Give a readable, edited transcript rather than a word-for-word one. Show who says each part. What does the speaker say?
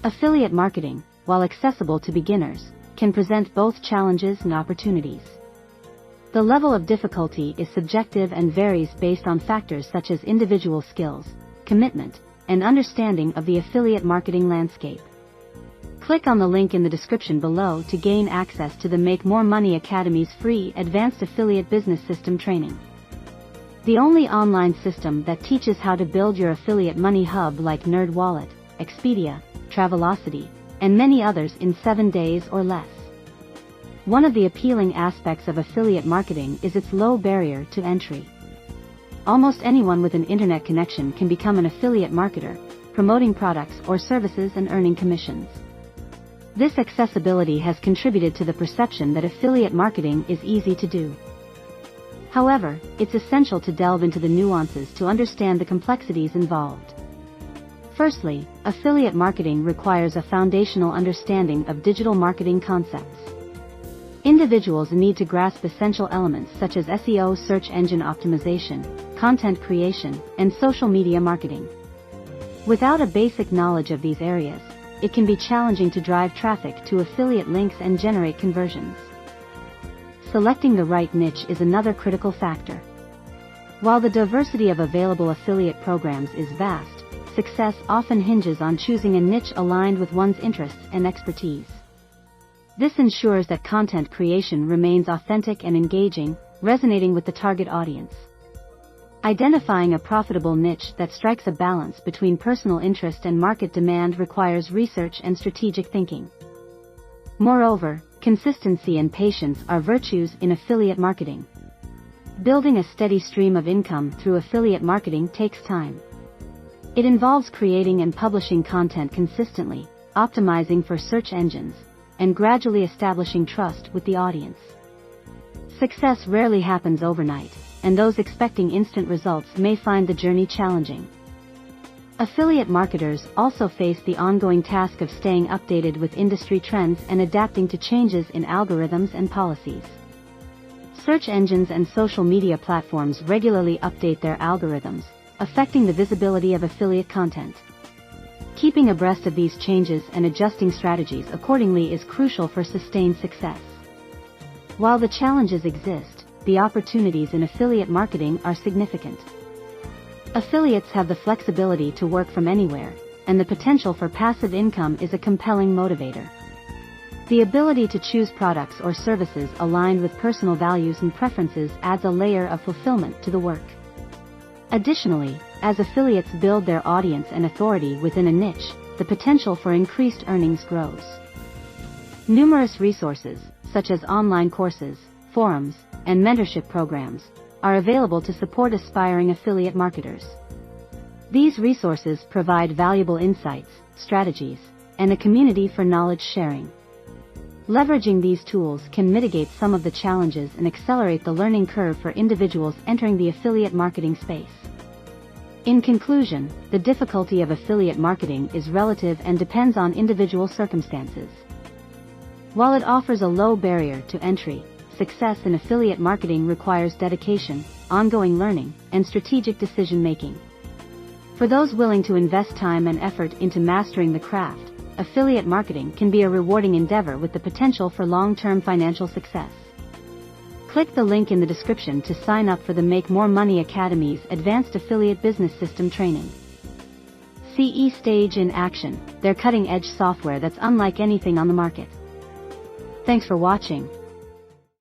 Speaker 1: Affiliate marketing, while accessible to beginners, can present both challenges and opportunities. The level of difficulty is subjective and varies based on factors such as individual skills, commitment, and understanding of the affiliate marketing landscape. Click on the link in the description below to gain access to the Make More Money Academy's free Advanced Affiliate Business System training. The only online system that teaches how to build your affiliate money hub like NerdWallet, Expedia, Travelocity, and many others in 7 days or less. One of the appealing aspects of affiliate marketing is its low barrier to entry. Almost anyone with an internet connection can become an affiliate marketer, promoting products or services and earning commissions. This accessibility has contributed to the perception that affiliate marketing is easy to do. However, it's essential to delve into the nuances to understand the complexities involved. Firstly, affiliate marketing requires a foundational understanding of digital marketing concepts. Individuals need to grasp essential elements such as SEO, search engine optimization, content creation, and social media marketing. Without a basic knowledge of these areas, it can be challenging to drive traffic to affiliate links and generate conversions. Selecting the right niche is another critical factor. While the diversity of available affiliate programs is vast, success often hinges on choosing a niche aligned with one's interests and expertise. This ensures that content creation remains authentic and engaging, resonating with the target audience. Identifying a profitable niche that strikes a balance between personal interest and market demand requires research and strategic thinking. Moreover, consistency and patience are virtues in affiliate marketing. Building a steady stream of income through affiliate marketing takes time. It involves creating and publishing content consistently, optimizing for search engines, and gradually establishing trust with the audience. Success rarely happens overnight, and those expecting instant results may find the journey challenging. Affiliate marketers also face the ongoing task of staying updated with industry trends and adapting to changes in algorithms and policies. Search engines and social media platforms regularly update their algorithms, affecting the visibility of affiliate content. Keeping abreast of these changes and adjusting strategies accordingly is crucial for sustained success. While the challenges exist, the opportunities in affiliate marketing are significant. Affiliates have the flexibility to work from anywhere, and the potential for passive income is a compelling motivator. The ability to choose products or services aligned with personal values and preferences adds a layer of fulfillment to the work. Additionally, as affiliates build their audience and authority within a niche, the potential for increased earnings grows. Numerous resources, such as online courses, forums, and mentorship programs, are available to support aspiring affiliate marketers. These resources provide valuable insights, strategies, and a community for knowledge sharing. Leveraging these tools can mitigate some of the challenges and accelerate the learning curve for individuals entering the affiliate marketing space. In conclusion, the difficulty of affiliate marketing is relative and depends on individual circumstances. While it offers a low barrier to entry, success in affiliate marketing requires dedication, ongoing learning, and strategic decision-making. For those willing to invest time and effort into mastering the craft, affiliate marketing can be a rewarding endeavor with the potential for long-term financial success. Click the link in the description to sign up for the Make More Money Academy's Advanced Affiliate Business System training. See eStage in action, their cutting-edge software that's unlike anything on the market. Thanks for watching.